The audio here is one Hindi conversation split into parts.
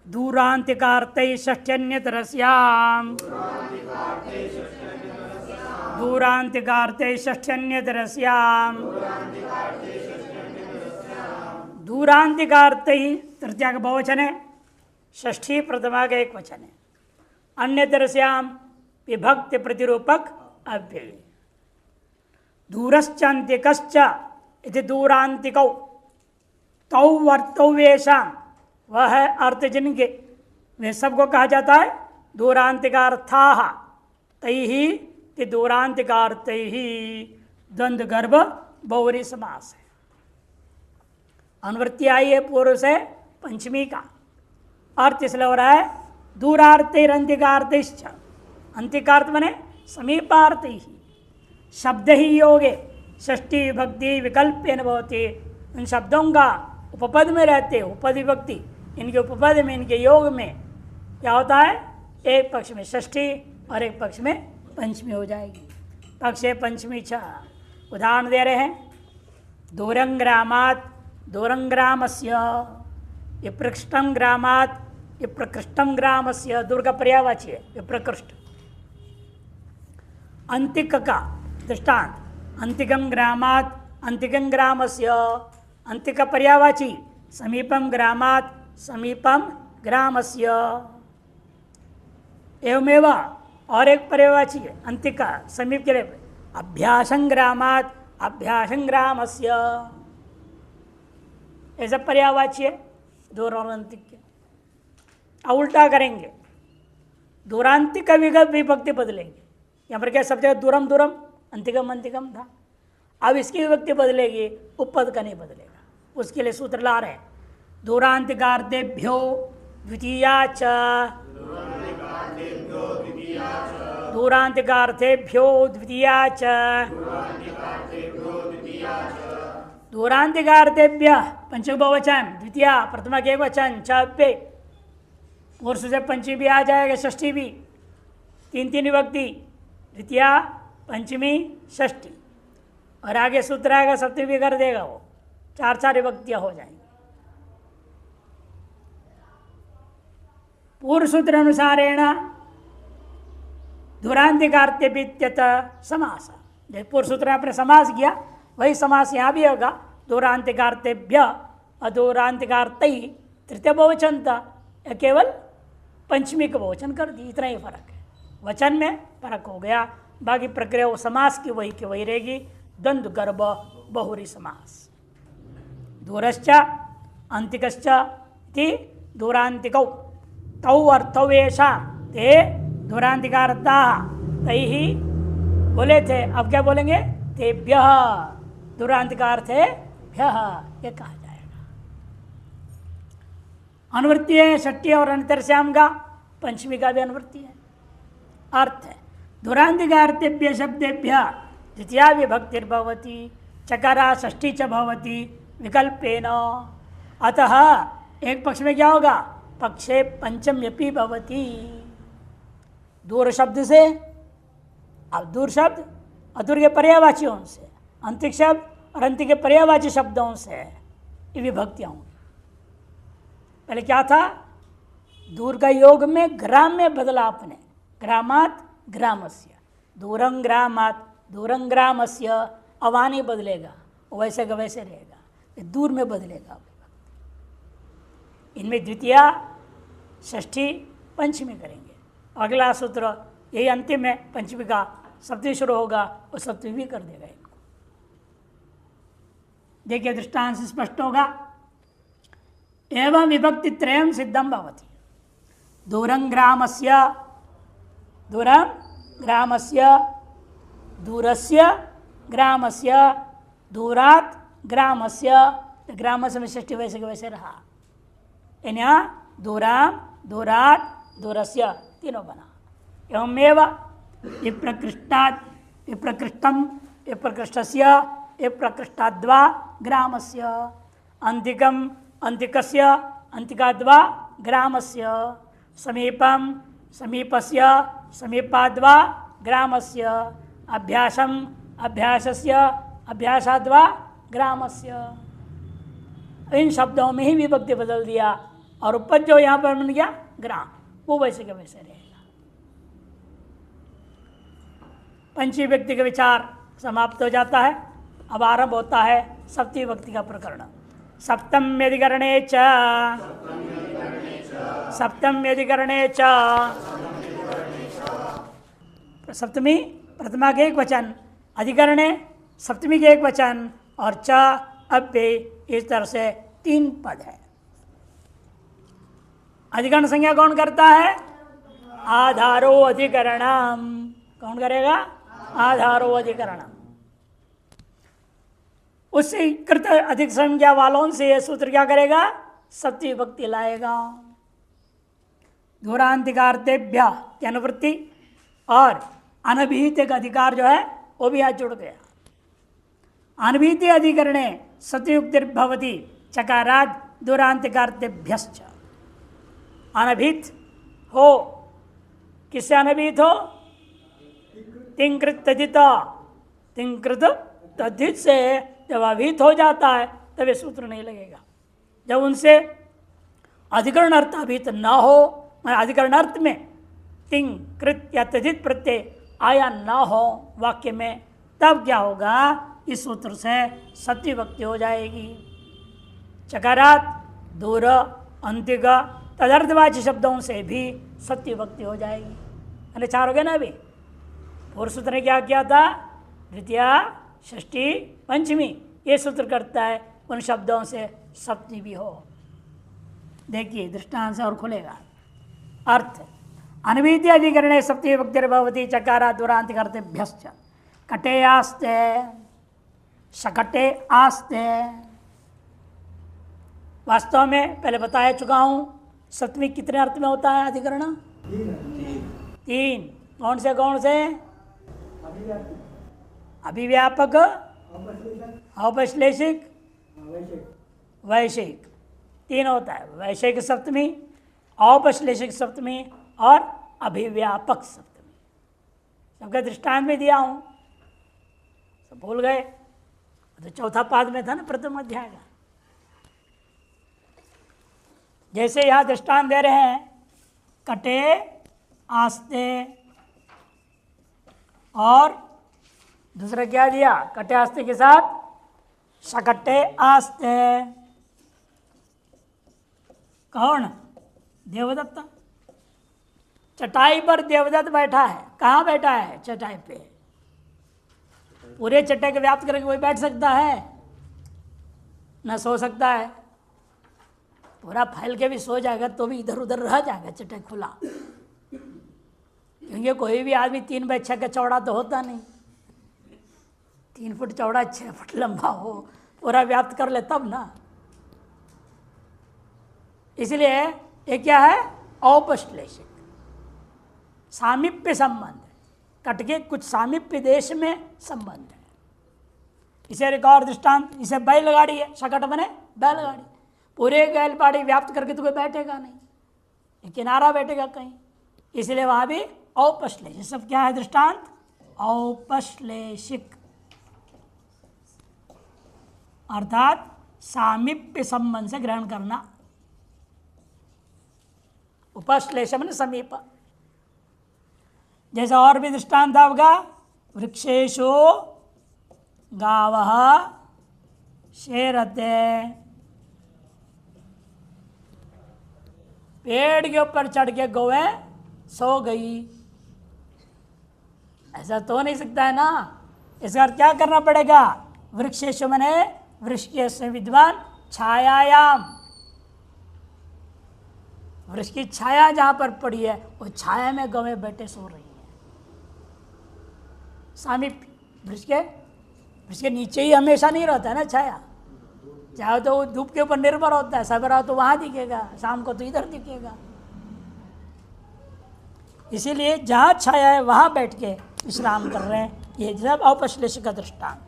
दूरांतिकार्तै षष्ठ्यन्यतरस्याम् दूरांतिकार्तै षष्ठ्यन्यतरस्याम् दूरांतिकार्तै तृतीया का बहुवचन है, षष्ठी प्रथमा का एक वचन है। अन्यतरस्याम विभक्ति प्रतिरूपक अव्यय। दूरश्चान्तिकश्च इति दूरांतिकौ तौ वर्तव्येषां वह है अर्थ जिनके वे सबको कहा जाता है दूरांतिकार्थाः तैहि ते दूरांतिकार्थैहि द्वंद्व गर्भ बहुव्रीहि समास है। अनुवृत्ति आई है पूर्व से पंचमी का अर्थ इसलिए हो रहा है दूरार्थिरंतिकार्थिश्च। अंतिकार्थ बने समीपार्थ ही शब्द ही योगे षष्ठी विभक्ति विकल्पेन भवति। उन शब्दों का उपपद में रहते उपपद विभक्ति इनके उपपद में इनके योग में क्या होता है, एक पक्ष में षष्ठी और एक पक्ष में पंचमी हो जाएगी। पक्ष पंचमी छ उदाहरण दे रहे हैं। दूरंग्रामात् दूरंग्रामस्य विप्रकृष्टं ग्रामात् विप्रकृष्टं ग्रामस्य। दूर का पर्यायवाची है विप्रकृष्ट। अंतिक का दृष्टांत अंतिकं ग्रामात् अंतिकं ग्रामस्य। अंतिक पर्यायवाची समीपम ग्रामात् समीपम ग्रामस्य। एवमेव और एक पर्यायवाची है अंतिका समीप के लिए अभ्यासं ग्रामात् अभ्यासं ग्रामस्य। ऐसा पर्यायवाची है दूर और अंतिक के। अब उल्टा करेंगे, दूरांतिक का विभक्ति बदलेंगे। यहाँ पर क्या सब जगह दूरम दूरम अंतिकम अंतिकम था, अब इसकी विभक्ति बदलेगी, उपपद का नहीं बदलेगा। उसके लिए सूत्र ला रहे हैं दूरांतिकार्तेभ्यो द्वितीया च दूरांतिकार्थेभ्यो द्वितीया च दूरांतिकार्तेभ्य पंचम बहुवचन द्वितीया प्रथमा के एक वचन च पे पुरुष से पंचमी भी आ जाएगा, षष्ठी भी। तीन तीन विभक्ति द्वितीया पंचमी षष्ठी और आगे सूत्र आएगा सप्तमी भी कर देगा, वो चार चार विभक्तियां हो जाएंगी। पूर्व सूत्र अनुसारेण दूरांतिकार्तेभ्यत समास। जैसे पूर्व सूत्र आपने समास किया वही समास यहाँ भी होगा। दूरांतिकार्तेभ्य और दूरांतिकार्तै तृतीय बहुवचन था, या केवल पंचमी का बहुवचन कर दी। इतना ही फर्क है, वचन में फर्क हो गया। बाकी प्रक्रिया वो समास की वही रहेगी। द्वंद्व गर्भ बहुव्रीहि समास। दूरश्च अंतिकश्च इति दूरांतिकौ तौ अर्थौ येषां ते दूरांतिकार्थाः तैहि बोले थे, अब क्या बोलेंगे तेभ्यः दूरांतिकार्थेभ्यः ये कहा जाएगा। अनुवृत्ति है षष्ठी और अंतरश्याम का, पंचमी का भी अनुवृत्ति है। अर्थ है दूरांतिकार्थेभ्य शब्देभ्य द्वितीया विभक्तिर्भवति चकारा षष्ठी च भवति विकल्पेन। अतः एक पक्ष में क्या होगा, पक्षे पंचम्यपि भवति। दूर शब्द से, अब दूर शब्द अदूर के पर्यायवाचियों से, अंतिक शब्द और अंतिक के पर्यायवाची शब्दों से ये विभक्तियां होंगी। पहले क्या था, दूर का योग में ग्राम में बदला आपने, ग्रामात् ग्रामस्य। दूरं ग्रामात् दूरं ग्रामस्य, अवानी बदलेगा, वैसे का वैसे रहेगा, दूर में बदलेगा। इनमें द्वितीया षष्ठी पंचमी करेंगे। अगला सूत्र यही अंतिम है, पंचमी का सप्तमी शुरू होगा और सप्तमी भी कर देगा इनको। देखिए दृष्टांत से स्पष्ट होगा। एवं विभक्ति त्रयं सिद्धं भवति। दूरं ग्रामस्य दूरं ग्रामस्य दूरस्य ग्रामस्य दूरात् ग्रामस्य। ग्रामस्य में षष्ठी वैसे के वैसे रहा। यहाँ दूराम दूरात् दूरस्य तीनों बना। एवमेव विप्रकृष्टात् विप्रकृष्टं विप्रकृष्टस्य विप्रकृष्टाद्वा ग्रामस्य। अंतिकम अंतिकस्य अंतिकाद्वा ग्रामस्य। समीपम समीपस्य समीपाद्वा ग्रामस्य। अभ्यासम अभ्यासस्य अभ्यासाद्वा ग्रामस्य। इन शब्दों में ही विभक्ति बदल दिया और उपज जो यहाँ पर बन गया ग्राम, वो वैसे के वैसे रहेगा। पंचमी व्यक्ति का विचार समाप्त हो जाता है। अब आरंभ होता है सप्तमी व्यक्ति का प्रकरण। सप्तम अधिकरणे च सप्तमी प्रथमा के एक वचन, अधिकरणे सप्तमी के एक वचन और च अव्यय, इस तरह से 3 पद है। अधिकरण संज्ञा कौन करता है? आधारो अधिकरणम। कौन करेगा? आधारो अधिकरणम। उससे कृत अधिक संज्ञा वालों से यह सूत्र क्या करेगा? सप्तमी विभक्ति लाएगा। धुरांतिकार्तेभ्य की अनुवृत्ति और अनभिहित एक अधिकार जो है वो भी यहाँ जुड़ गया। अनभिहित अधिकरणे सत्युक्तिर्भवति चकाराद दुरांतिकार्तेभ्यश्च। अनभिहित हो, किससे अनभिहित हो? तिंकृत तदित, तिंकृत तद्धित से जब अभिहित हो जाता है तब ये सूत्र नहीं लगेगा। जब उनसे अधिकरण अर्थ अभिहित न हो, अधिकरण अर्थ में तिंग कृत या तद्धित प्रत्यय आया न हो वाक्य में, तब क्या होगा? इस सूत्र से सप्तमी विभक्ति हो जाएगी। चकारात, दूर, अंतिक, तदर्थवाची शब्दों से भी सप्तमी विभक्ति हो जाएगी। अरे 4 हो गए ना अभी। पूर्व सूत्र ने क्या किया था? द्वितीया, षष्ठी, पंचमी, ये सूत्र करता है उन शब्दों से सप्तमी भी हो। देखिए दृष्टांत से और खुलेगा। अर्थ अनभिहित अधिकरणे सप्तमी विभक्तिर्भवति चकारा दुरांतिकार्तेभ्यश्च। कटे आस्ते, शकटे आस्ते। वास्तव में पहले बताया चुका हूं सप्तमी कितने अर्थ में होता है अधिकरण? 3। कौन से कौन से? अभिव्यापक, औपश्लेषिक, वैशेयिक, 3 होता है। वैशेयिक सप्तमी, औपश्लेषिक सप्तमी और अभिव्यापक सप्तमी। सबका दृष्टांत में दिया हूं, सब भूल गए? तो चौथा पाद में था ना प्रथम अध्याय का। जैसे यहां दृष्टांत दे रहे हैं, कटे आस्ते, और दूसरा क्या दिया? कटे आस्ते के साथ शकटे आस्ते। कौन? देवदत्त। चटाई पर देवदत्त बैठा है। कहाँ बैठा है? चटाई पे। पूरे चटाई को व्याप्त करके कोई बैठ सकता है? न सो सकता है। पूरा फैल के भी सो जाएगा तो भी इधर उधर रह जाएगा चटाई खुला, क्योंकि कोई भी आदमी 3 बाई 6 का चौड़ा तो होता नहीं। 3 फुट चौड़ा 6 फुट लंबा हो, पूरा व्याप्त कर ले तब ना। इसलिए ये क्या है? औपश्लेषिक, सामीप्य संबंध। कट के कुछ सामीप्य देश में संबंध है। इसे एक और दृष्टांत, इसे बैलगाड़ी है, शकट बने बैलगाड़ी। पूरे बैलगाड़ी व्याप्त करके तो कोई बैठेगा नहीं, किनारा बैठेगा कहीं, इसलिए वहां भी औपश्लेषिक। सब क्या है दृष्टांत? औपश्लेषिक, अर्थात सामीप्य संबंध से ग्रहण करना। उपश्लेषम समीप। जैसा और भी दृष्टांत होगा, वृक्षेषु गावः शेरते। पेड़ के ऊपर चढ़ के गौएं सो गई। ऐसा तो नहीं सकता है ना। इसका अर्थ क्या करना पड़ेगा? वृक्षेषु मने वृक्ष से विद्वान छायायाम, वृक्ष की छाया जहां पर पड़ी है वो छाया में गौएं बैठे सो रही हैं। सामीप्य, वृक्ष के नीचे ही हमेशा नहीं रहता है ना छाया, चाहे तो वो धूप के ऊपर निर्भर होता है। सवेरा तो वहां दिखेगा, शाम को तो इधर दिखेगा। इसीलिए जहां छाया है वहां बैठ के विश्राम कर रहे हैं। ये सब औपश्लेषिक का दृष्टांत।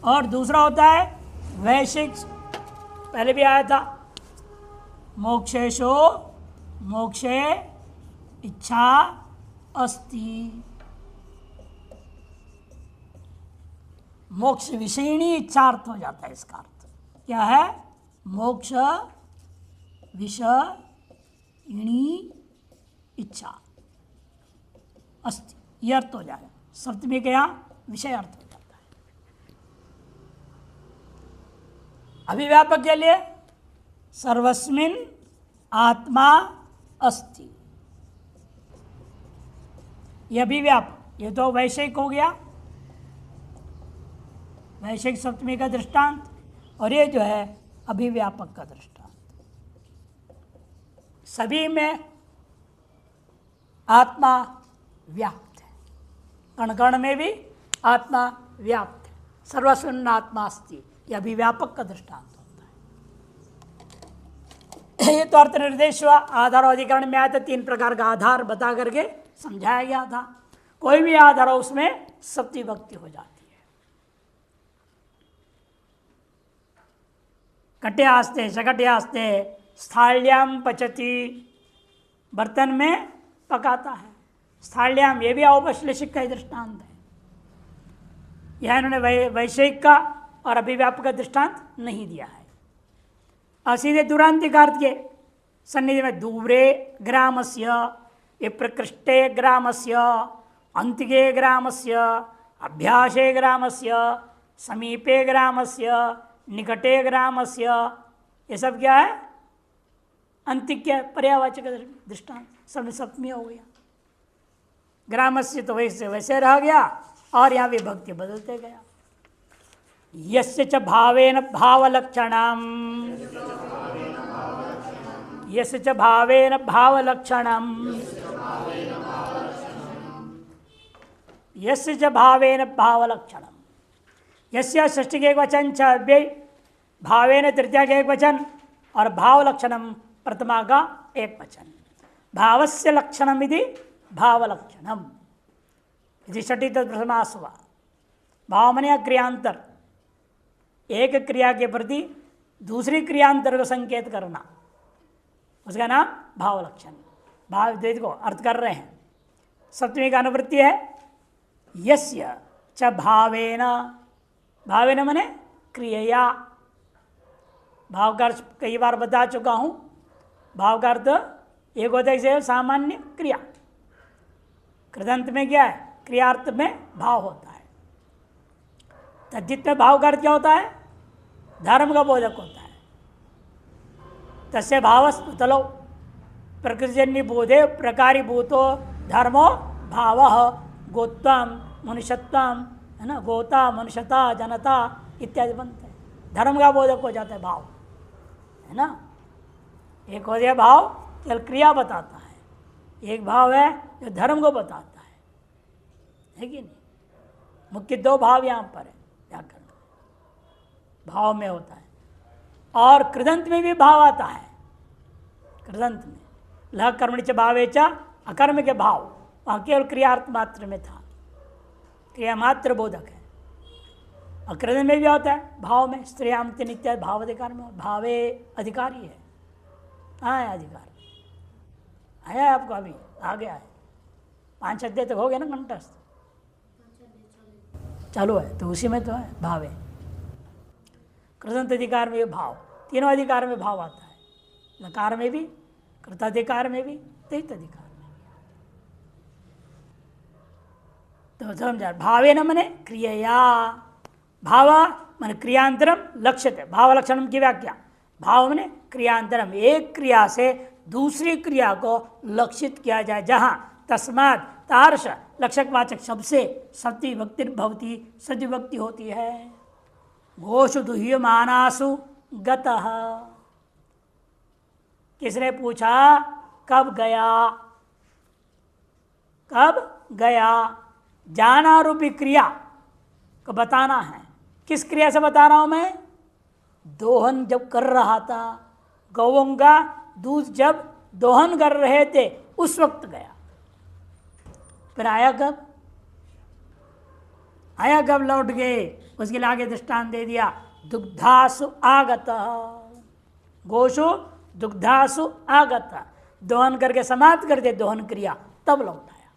और दूसरा होता है वैश्विक, पहले भी आया था, मोक्षेशो मोक्षे इच्छा अस्ति। मोक्ष विषयिणी इच्छार्थ हो जाता है। इसका अर्थ क्या है? मोक्ष विषयिणी इच्छा अस्ति, यह अर्थ हो जाएगा। सप्तमी का यहाँ विषय अर्थ हो जाता है। अभिव्यापक के लिए सर्वस्मिन् आत्मा अस्ति, यह अभिव्यापक, ये तो वैषयिक हो गया, वैषयिक सप्तमी का दृष्टांत, और ये जो है अभिव्यापक का दृष्टांत। सभी में आत्मा व्याप्त है, कण कण में भी आत्मा व्याप्त है। सर्वस्मिन् आत्मा अस्ति, यह अभिव्यापक का दृष्टांत होता है। ये तो अर्थ निर्देश हुआ। आधार और अधिकरण में आया था, 3 प्रकार का आधार बता करके समझाया गया था। कोई भी आधार हो उसमें सप्तमी विभक्ति हो जाती है। कट्यास्ते शकट्यास्ते स्थाल्याम पचती, बर्तन में पकाता है। स्थाल्याम, ये भी औपश्लेषिक का ही दृष्टांत है। यह इन्होंने वैषयिक का और अभिव्यापक का दृष्टांत नहीं दिया है। और सीधे दुरांतिकार्थ के सन्निधि में दूरे ग्रामस्य, विप्रकृष्टे ग्रामस्य, अंतिके ग्रामस्य, अभ्यासे ग्रामस्य, समीपे ग्रामस्य, निकटे ग्रामस्य, ये सब क्या है? अंतिक्य पर्यावाचक दृष्टांत, सब सप्तमी हो गया। ग्रामस्य तो वैसे वैसे रह गया, और यहाँ विभक्ति बदलते गया। यस्य च भावेन भावलक्षणम, यस्य च भावेन भावलक्षणम, यस्य च भावेन भावलक्षणम, यस्य षष्ठी के एक वचन, च व्यय, भावेन तृतीया के एक वचन, और भावलक्षणम प्रथमा का एक वचन। भावस्य लक्षणम यदि भावलक्षणम, यदि षष्ठी तत्प्रथमास हुआ। भाव मने क्रियांतर, एक क्रिया के प्रति दूसरी क्रियांतर को संकेत करना, उसका नाम भावलक्षण। भाव द्वैत को अर्थ कर रहे हैं। सप्तमी का अनुवृत्ति है यस्य च भावेन, भावेन मने क्रियया। भाव का अर्थ कई बार बता चुका हूं। भाव का अर्थ एक होता है सामान्य क्रिया, कृदंत में क्या है? क्रियार्थ में भाव होता है। तद्धित में भाव का अर्थ क्या होता है? धर्म का बोधक होता है। तस्य भावस्तु तलो प्रकृतिजन्य बोधे प्रकारी भूतो धर्मो भाव, गोत्वम मनुष्यत्वम, है ना, गोता मनुष्यता जनता इत्यादि बनते हैं। धर्म का बोधक हो जाता है भाव, है ना। एक हो गया भाव केवल क्रिया बताता है, एक भाव है जो धर्म को बताता है कि नहीं। मुख्य 2 भाव यहाँ पर है व्याकरण में, भाव में होता है। और कृदंत में भी भाव आता है। कृदंत में लह कर्मणि च भावे च, अकर्म के भाव, वहाँ केवल क्रियार्थ मात्र में था, क्रिया मात्र बोधक है। और कृदंत में भी होता है भाव में, स्त्रियामति नित्य भाव अधिकार में, भावे अधिकारी है। हाँ है अधिकार, आया है आपको, अभी आ गया है। 5 अध्याय तक हो गया ना कंठस्थ, चालू है तो उसी में तो है भाव है। कृदंत अधिकार में भाव, तीनों अधिकार में भाव आता है। लकार में भी, कृताधिकार में भी, तैत अधिकार में भी। तो समझा, भावे न मने क्रियया, भाव मन क्रियांतरम लक्ष्यते। भाव लक्षण की व्याख्या, भाव मने क्रियांतरम, एक क्रिया से दूसरी क्रिया को लक्षित किया जाए। जहाँ तस्मात् तार्श लक्षकवाचक शब्द से सप्तमी विभक्ति भवती, सप्तमी विभक्ति होती है। गोषु दुह्यमानासु गतः, किसने पूछा कब गया? कब गया? जाना रूपी क्रिया को बताना है। किस क्रिया से बता रहा हूं मैं? दोहन जब कर रहा था, गौओं का दूध जब दोहन कर रहे थे उस वक्त गया। फिर आया कब? आया कब लौट गए? उसके लिए आगे दृष्टांत दे दिया, दुग्धासु आगत, गोशु दुग्धासु आगत। दोहन करके समाप्त कर दे दोहन क्रिया, तब लौट आया।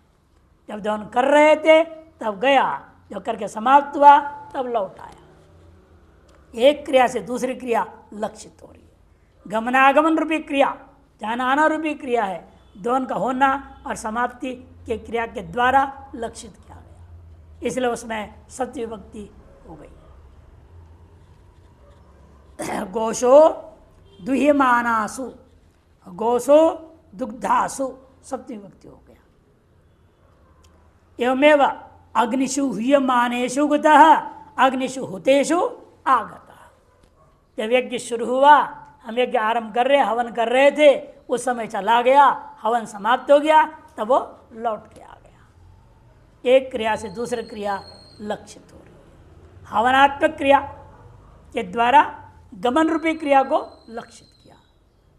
जब दोहन कर रहे थे तब गया, जब करके समाप्त हुआ तब लौट आया। एक क्रिया से दूसरी क्रिया लक्षित हो रही है। गमनागमन रूपी क्रिया, जाना आना रूपी क्रिया है, दोनों का होना और समाप्ति के क्रिया के द्वारा लक्षित किया गया, इसलिए उसमें सप्तमी विभक्ति हो गई। गोशो दुह्यमानासु, गोशो दुग्धासु, सप्तमी विभक्ति हो गया। एवमेव अग्निषु हुयमानेषु गतः अग्निषु हुतेषु आगतः। जब यज्ञ शुरू हुआ, हम यज्ञ आरंभ कर रहे, हवन कर रहे थे, उस समय चला गया, हवन समाप्त हो गया, तब वो लौट के आ गया। एक क्रिया से दूसरी क्रिया लक्षित हो रही है। हवनात्मक क्रिया के द्वारा गमन रूपी क्रिया को लक्षित किया।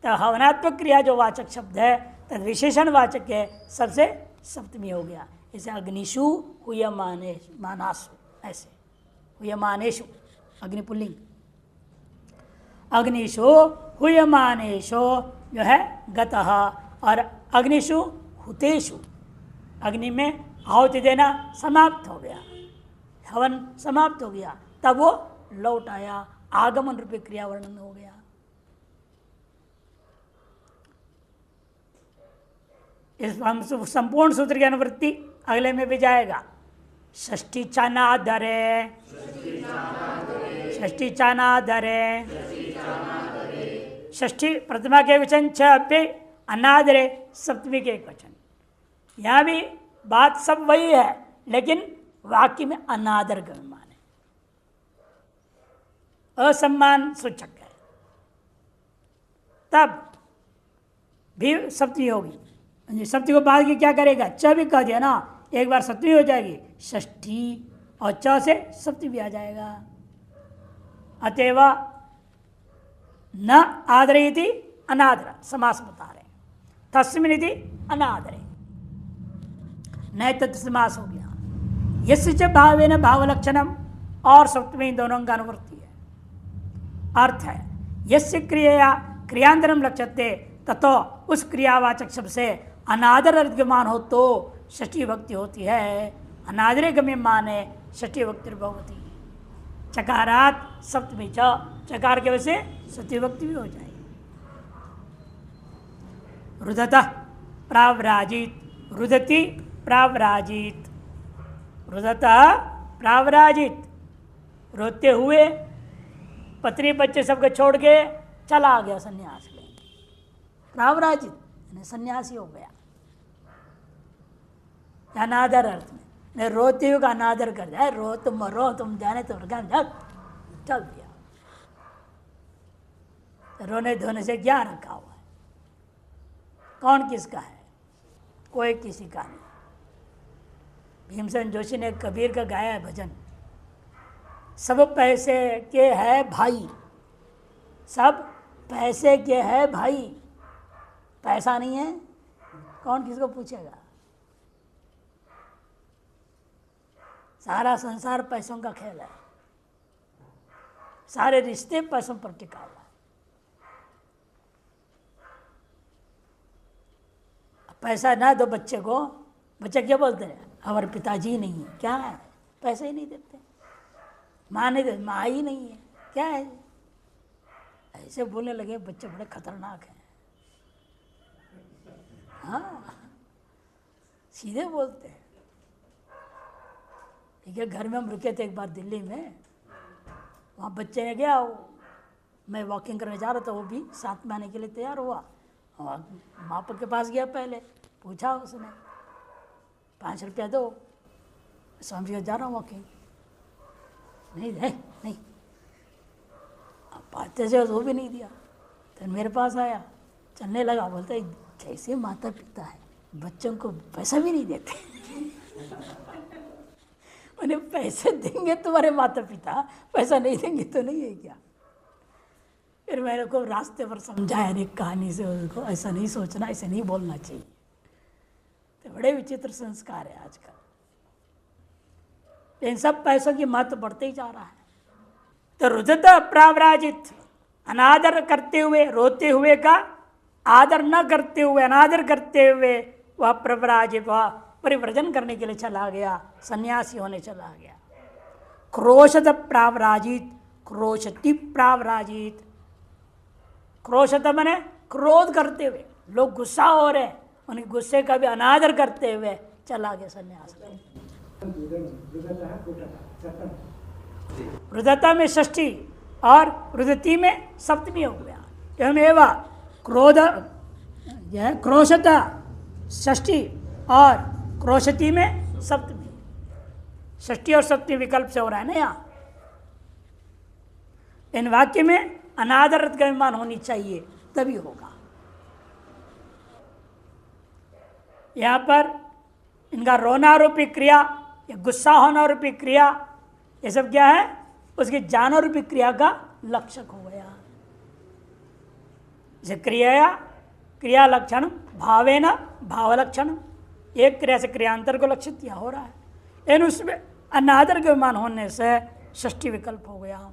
तो हवनात्मक क्रिया जो वाचक शब्द है, तद विशेषण वाचक है, सबसे सप्तमी हो गया। इसे अग्निषु हुयमानासु, ऐसे हुयमानेषु अग्निपुल्लिंग, अग्निषु हुयमानेषु जो है गतः, और अग्निषु हुतेषु, अग्नि में आहुति देना समाप्त हो गया, हवन समाप्त हो गया, तब वो लौट आया, आगमन रूपी क्रिया वर्णन हो गया। इस हम संपूर्ण सूत्र की अनुवृत्ति अगले में भी जाएगा। षष्ठी चानाधरे, षष्ठी चानाधरे, षष्ठी प्रतिमा के वचन छ पे, अनादरे सप्तमी के एक वचन। यहाँ भी बात सब वही है, लेकिन वाक्य में अनादर का मान है, असम्मान सूचक है, तब भी सप्तमी होगी। सप्तमी को बाद की क्या करेगा, च भी कह दिया ना, एक बार सप्तमी हो जाएगी, षष्ठी और च से सप्तमी भी आ जाएगा। अतएव न आदरयति अनादर, समास बता रहे, तस्मिनिति अनादरे, नए तत्व समास हो गया। यस्य च भावेन भावलक्षणम और सप्तमी दोनों का अनुवृत्ति है। अर्थ है यस्य क्रिया क्रियांतरम लक्ष्यते ततो उस क्रियावाचक शब्द से अनादर अर्घ्यमान हो तो षष्ठी विभक्ति होती है। अनादरे गम्यमान है षष्ठी विभक्ति भवती। चकारात सप्तमी च, चकार के वजह से षष्ठी विभक्ति भी हो जाएगी। रुदतः प्रावराजित, रुदति प्रावराजित, रुदतः प्रावराजित, रोते हुए पत्नी बच्चे सबको छोड़ के चला गया सन्यास ले, प्रावराजित यानी सन्यासी हो गया। अनादर अर्थ में रोते हुए का अनादर कर दिया, रो तुम मरो, तुम जाने तो चल दिया। रोने धोने से क्या रखा हुआ है, कौन किसका है, कोई किसी का नहीं। भीमसेन जोशी ने कबीर का गाया है भजन, सब पैसे के है भाई, सब पैसे के है भाई, पैसा नहीं है कौन किसको पूछेगा। सारा संसार पैसों का खेल है, सारे रिश्ते पैसों पर टिका हुआ है। पैसा ना दो बच्चे को, बच्चे क्या बोलते हैं, हमारे पिताजी नहीं है, क्या है, पैसे ही नहीं देते, माँ नहीं देती, माँ ही नहीं है, क्या है, ऐसे बोलने लगे। बच्चे बड़े खतरनाक हैं, हाँ सीधे बोलते हैं। ठीक है, घर में हम रुके थे एक बार दिल्ली में, वहाँ बच्चे ने गया, मैं वॉकिंग करने जा रहा था, वो भी साथ में आने के लिए तैयार हुआ। और माँ के पास गया, पहले पूछा उसने, 5 रुपया दो, समझ के जा रहा हूँ वॉकिंग, नहीं है नहीं, अब पाते से वो भी नहीं दिया। तो मेरे पास आया, चलने लगा, बोलता कैसे माता पिता है, बच्चों को पैसा भी नहीं देते। उन्हें पैसे देंगे तुम्हारे माता पिता, पैसा नहीं देंगे तो नहीं है क्या। फिर मैंने को रास्ते पर समझाया एक कहानी से उसको, ऐसा नहीं सोचना, ऐसा नहीं बोलना चाहिए। तो बड़े विचित्र संस्कार है आजकल, इन सब पैसों की महत्व बढ़ते ही जा रहा है। तो रुदत प्रावराजित, अनादर करते हुए, रोते हुए का आदर न करते हुए, अनादर करते हुए वह प्रवराजित, वह परिव्रजन करने के लिए चला गया, सन्यासी होने चला गया। क्रोशत प्रावराजित, क्रोशति प्रावराजित, क्रोशता मैंने क्रोध करते हुए, लोग गुस्सा हो रहे हैं, उनके गुस्से का भी अनादर करते हुए चला गया संन्यास। रुदता में षष्ठी और रुदती में सप्तमी हो गया। एवं क्रोध क्रोशता षष्ठी और क्रोशती में सप्तमी, षष्ठी और सप्तमी विकल्प से हो रहा है ना यहाँ। इन वाक्य में अनादर गम्यमान होनी चाहिए तभी होगा। यहाँ पर इनका रोना रूपी क्रिया या गुस्सा होना रूपी क्रिया, ये सब क्या है? उसकी जाना रूपी क्रिया का लक्षक हो गया। जैसे क्रिया लक्षण भावेन भाव लक्षण, एक क्रिया से क्रियांतर को लक्षित किया हो रहा है, लेकिन उसमें अनादर के मान होने से षष्ठी विकल्प हो गया।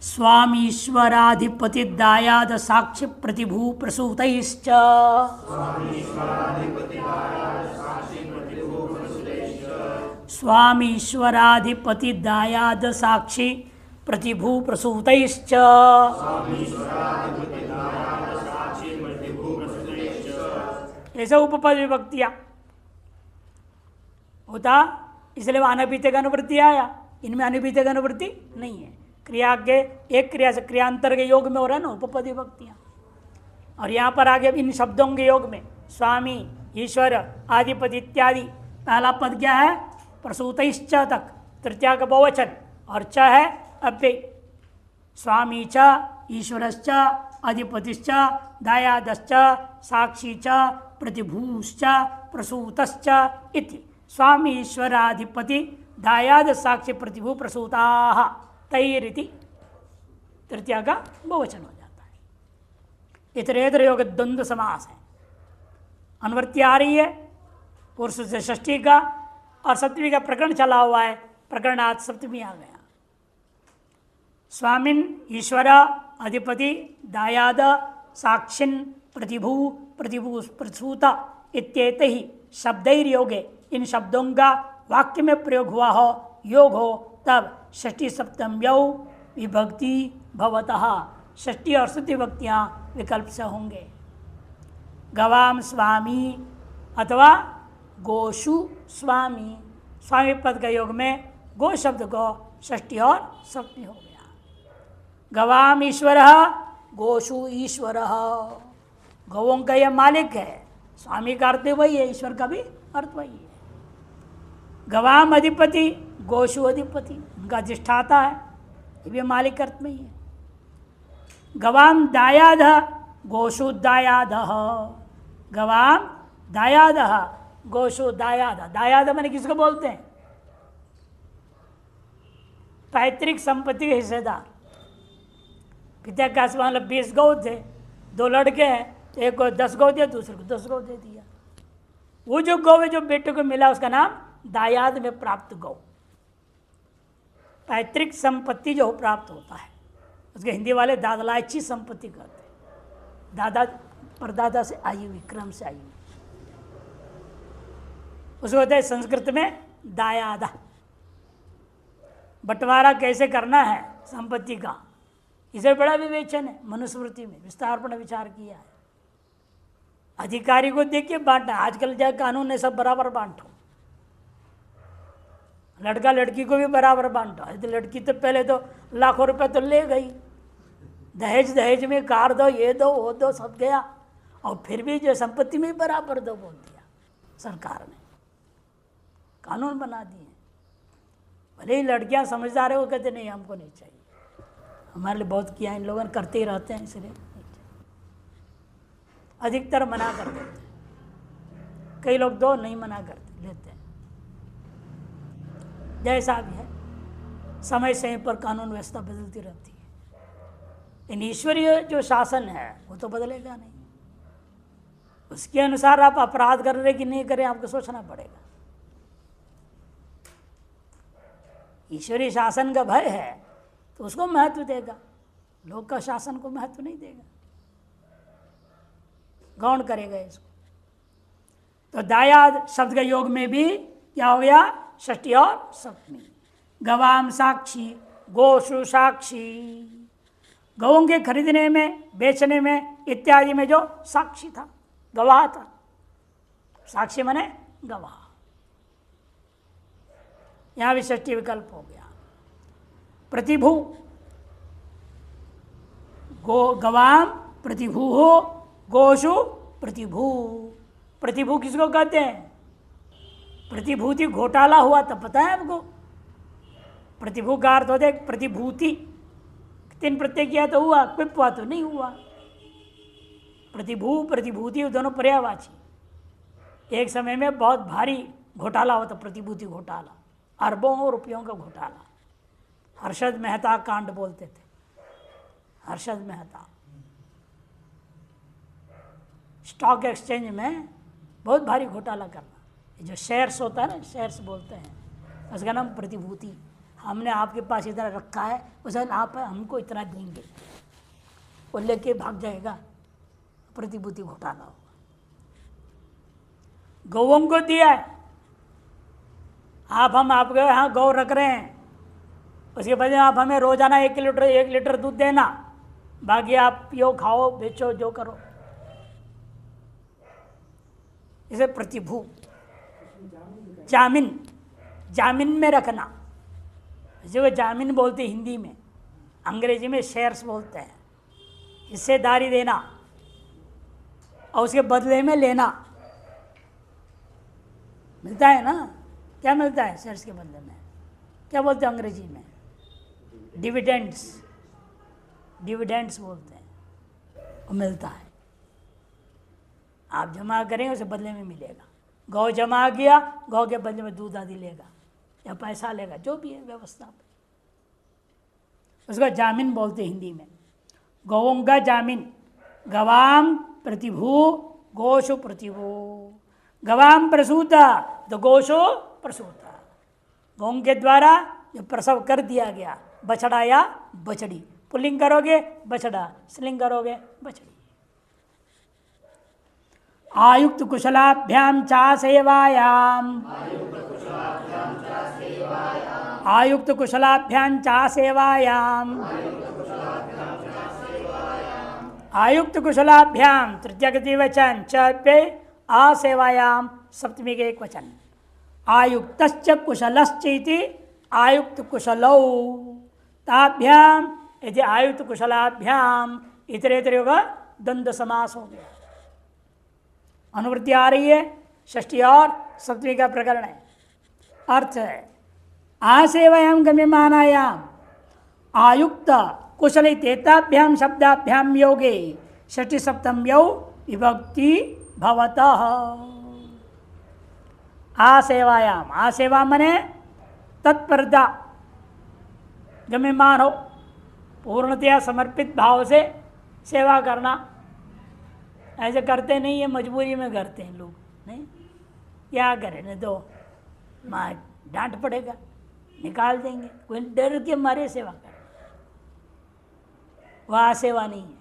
स्वामीश्वराधिपति दायाद साक्षी प्रतिभू प्रसूतैश्च, स्वामीश्वराधिपति दायाद साक्षी प्रतिभू प्रसूतैश्च। ऐसा उपपद विभक्तियां होता, इसलिए वह अनभिहित अनुवृत्ति आया। इनमें अनभिहित अनुवृत्ति नहीं है। क्रिया के एक क्रिया से क्रियांतर के योग में हो रहा है ना उपपद विभक्तियां। और यहाँ पर आगे इन शब्दों के योग में स्वामी, ईश्वर, आदिपति इत्यादि, पहला पद क्या है? प्रसूतैश्च तक, तृतीया का बहुवचन, और च है अव्यय। स्वामी च, ईश्वरश्च, अधिपतिश्च, दायादश्च, साक्षी च, प्रतिभूश्च, प्रसूतश्च इति। स्वामी ईश्वराधिपति दायाद साक्षी प्रतिभू प्रसूताः तैरिति तृतीया का बहुवचन हो जाता है। इतरेतर योग द्वंद्व समास है। अनुवृत्ति आ रही है पुरुष से षष्ठी का, और सप्तमी का प्रकरण चला हुआ है, प्रकरणात् सप्तमी आ गया। स्वामिन ईश्वर अधिपति दायाद साक्षिन प्रतिभू प्रतिभू प्रसूता इत्येते ही शब्दैर योगे, इन शब्दों का वाक्य में प्रयोग हुआ हो, योग हो, तब षष्ठी सप्तम्यौ विभक्ति भवतः, षष्ठी और सप्तमी विभक्तियाँ विकल्प से होंगे। गवाम स्वामी अथवा गोषु स्वामी, स्वामी पद का योग में गो शब्द को षष्ठी और सप्तमी हो गया। गवाम ईश्वर गोषु ईश्वर, गौओं का यह मालिक है, स्वामी का अर्थ वही है, ईश्वर का भी अर्थ वही है। गवाम अधिपति गोषु अधिपति, उनका अधिष्ठाता है, ये भी मालिक अर्थ में ही है। गवाम दायाद गोषु दायाद, गवाम दायाद गोषु दायाद। दायाद मैंने किसको बोलते हैं? पैतृक संपत्ति के हिस्सेदार। पिता का मतलब 20 गौ थे, 2 लड़के हैं, एक को 10 गौ दिया, दूसरे को 10 गौ दे दिया। वो जो गौ है जो बेटे को मिला उसका नाम दायाद में प्राप्त गौ। पैतृक संपत्ति जो प्राप्त होता है उसके हिंदी वाले दादलायची संपत्ति कहते हैं। दादा परदादा से आई हुई, क्रम से आई हुई, उसको होता है संस्कृत में दायादा। बंटवारा कैसे करना है संपत्ति का, इसे बड़ा विवेचन है, मनुस्मृति में विस्तारपूर्ण विचार किया है। अधिकारी को देखिए बांटना, आजकल जो कानून है सब बराबर बांटो, लड़का लड़की को भी बराबर बांटो। तो लड़की तो पहले तो लाखों रुपए तो ले गई, दहेज में कार दो, ये दो वो दो, सब गया, और फिर भी जो संपत्ति में बराबर दो बोल दिया सरकार ने, कानून बना दिए। भले ही लड़कियां समझदार है, वो कहते नहीं हमको नहीं चाहिए, हमारे लिए बहुत किया, इन लोगों ने करते ही रहते हैं, इसलिए अधिकतर मना कर देते हैं। कई लोग दो नहीं मना करते, लेते हैं। जैसा भी है, समय समय पर कानून व्यवस्था बदलती रहती है, लेकिन ईश्वरीय जो शासन है वो तो बदलेगा नहीं। उसके अनुसार आप अपराध कर रहे कि नहीं करें आपको सोचना पड़ेगा। ईश्वरीय शासन का भय है तो उसको महत्व देगा, लोक का शासन को महत्व नहीं देगा, गौण करेगा इसको। तो दायाद शब्द के योग में भी क्या हो गया? षष्ठी और सप्तमी। गवाम साक्षी गोषु साक्षी, गौओं के खरीदने में, बेचने में इत्यादि में जो साक्षी था, गवाह था। साक्षी माने गवाह। यहां भी षष्ठी विकल्प हो गया। प्रतिभू, गवाम प्रतिभू हो, गोशु प्रतिभू। प्रतिभू किसको कहते हैं? प्रतिभूति घोटाला हुआ तब पता है आपको? प्रतिभू का अर्थ होता है प्रतिभूति, 3 प्रत्यय किया तो हुआ, क्विप हुआ तो नहीं हुआ। प्रतिभू प्रतिभूति दोनों पर्यायवाची। एक समय में बहुत भारी घोटाला हुआ था, प्रतिभूति घोटाला, अरबों रुपयों का घोटाला। हर्षद मेहता कांड बोलते थे। हर्षद मेहता स्टॉक एक्सचेंज में बहुत भारी घोटाला करना। ये जो शेयर्स होता है ना, शेयर्स बोलते हैं, उसका नाम प्रतिभूति। हमने आपके पास इतना रखा है, उस आप हमको इतना देंगे, वो लेके भाग जाएगा, प्रतिभूति घोटाला होगा। गौओं को दिया है, हम आपके यहाँ गौ रख रहे हैं, उसके बदले आप हमें रोजाना 1 लीटर दूध देना, बाकी आप पियो, खाओ, बेचो, जो करो। इसे प्रतिभू। जामीन, जामीन में रखना, जो जामीन बोलते हिंदी में, अंग्रेजी में शेयर्स बोलते हैं। हिस्सेदारी देना और उसके बदले में लेना, मिलता है ना? क्या मिलता है शेयर्स के बदले में? क्या बोलते हैं अंग्रेजी में? डिविडेंड्स, डिविडेंड्स बोलते हैं। वो मिलता है, आप जमा करेंगे उसे बदले में मिलेगा। गौ जमा किया, गौ के बदले में दूध आदि लेगा या पैसा लेगा, जो भी है व्यवस्था पे, उसका जामीन बोलते हैं हिंदी में। गौओं का जामीन। गवाम प्रतिभू, गोशु प्रतिभू। गवाम प्रसूता तो गोशु प्रसूता। गौं के द्वारा जो प्रसव कर दिया गया, बछड़ा या बछड़ी। पुल्लिंग करोगे बछड़ा, स्त्रीलिंग करोगे बछड़ी। आयुक्त कुशलाभ्याम चा सेवायाम, आयुक्त कुशलाभ्याम चा सेवायाम, आयुक्त कुशलाभ्याम तृतीय गति वचन च पे आसेवायाम सप्तमी के एक वचन। आयुक्तश्च कुशलश्च इति आयुक्त कुशलौ ताभ्याम यदि आयुक्त कुशलाभ्याम इतरेतर होगा, द्वंद्व समास हो गया। अनुवृत्ति आ रही है, षष्ठी और सप्तमी का प्रकरण है। अर्थ है आसेवायाम गम्यमानायाम आयुक्त कुशल तेताभ्याम शब्दाभ्याम योगे षष्ठी सप्तम्यौ विभक्ति भवतः। आसेवायाम, आसेवा मने तत्परता, गम्यमान हो, पूर्णतया समर्पित भाव से सेवा करना। ऐसे करते नहीं है, मजबूरी में करते हैं लोग, नहीं क्या करें, नहीं तो माँ डांट पड़ेगा, निकाल देंगे, कोई डर के मारे सेवा कर। वह सेवा नहीं है,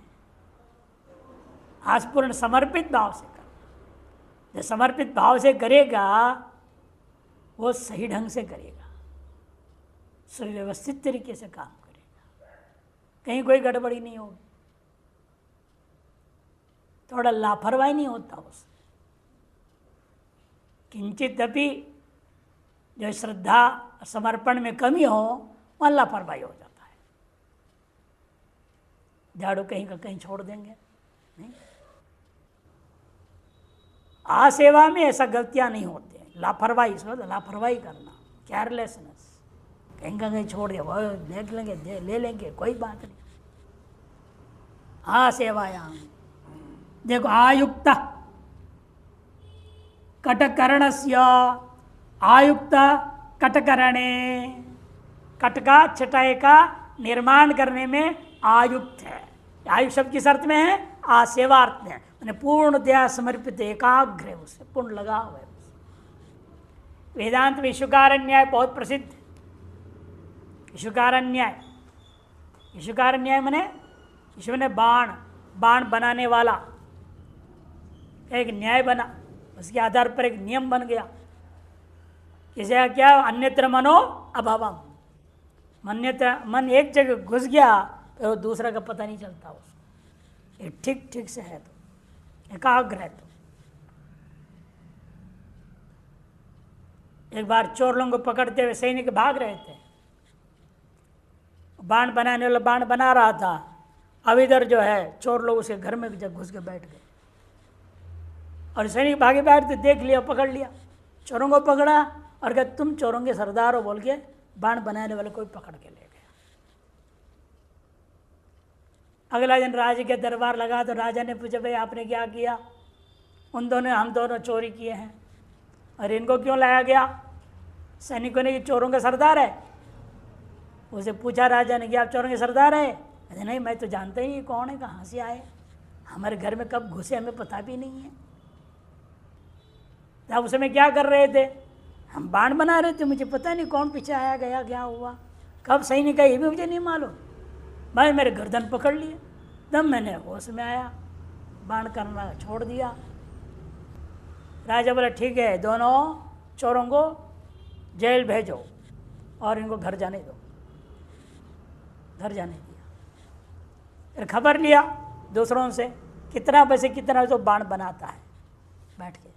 आज पूर्ण समर्पित भाव से कर। जो समर्पित भाव से करेगा वो सही ढंग से करेगा, सुव्यवस्थित तरीके से काम करेगा, कहीं कोई गड़बड़ी नहीं होगी, थोड़ा लापरवाही नहीं होता उससे। किंचित अभी जो श्रद्धा समर्पण में कमी हो वहाँ लापरवाही हो जाता है, झाड़ू कहीं का कहीं छोड़ देंगे। नहीं, आसेवा में ऐसा गलतियां नहीं होती हैं। लापरवाही, लापरवाही करना, केयरलेसनेस, कहीं का कहीं छोड़ दिया, वो देख लेंगे, ले लेंगे, कोई बात नहीं। आसेवायाम देखो, आयुक्त कटकरणस्य, आयुक्त कटकरणे, कटका छटाई का निर्माण करने में आयुक्त है। आयुक्त शब्द किस अर्थ में है? आसेवार्थ में, मैंने पूर्णतया समर्पित, एकाग्र है, उससे पूर्ण लगा हुआ है। वेदांत में ईशुकार न्याय बहुत प्रसिद्ध। ईशुकार न्याय, ईशुकार न्याय मैंने ईश्वर ने बाण बनाने वाला एक न्याय बना, उसके आधार पर एक नियम बन गया। इसे क्या? अन्यत्र मनो अभावम, मन एक जगह घुस गया फिर वो दूसरा का पता नहीं चलता उसको। ये ठीक ठीक से है तो एकाग्र है। तो एक बार चोर लोगों को पकड़ते हुए सैनिक भाग रहे थे, बाण बनाने वाला बाण बना रहा था, अब इधर जो है चोर लोग उसके घर में जब घुस के बैठ गए और सैनिक भागे बैठते, देख लिया, पकड़ लिया, चोरों को पकड़ा और कहा तुम चोरों के सरदार हो बोल के बाण बनाने वाले कोई पकड़ के ले गया। अगला दिन राजा के दरबार लगा तो राजा ने पूछा भाई आपने क्या किया? उन दोनों हम दोनों चोरी किए हैं। और इनको क्यों लाया गया? सैनिकों ने कि चोरों का सरदार है। उसे पूछा राजा ने कि आप चोरों के सरदार है? अरे नहीं, मैं तो जानता ही नहीं कौन है, कहाँ से आए, हमारे घर में कब घुसे हमें पता भी नहीं है। तब उस समय क्या कर रहे थे? हम बाण बना रहे थे, मुझे पता नहीं कौन पीछे आया गया, क्या हुआ, कब सैनिक है ये भी मुझे नहीं मालूम। भाई मेरे गर्दन पकड़ लिए, तब मैंने होश में आया, बाण करना छोड़ दिया। राजा बोला ठीक है, दोनों चोरों को जेल भेजो और इनको घर जाने दो। घर जाने दिया। फिर खबर लिया दूसरों से कितना बजे कितना तो बाण बनाता है बैठ के।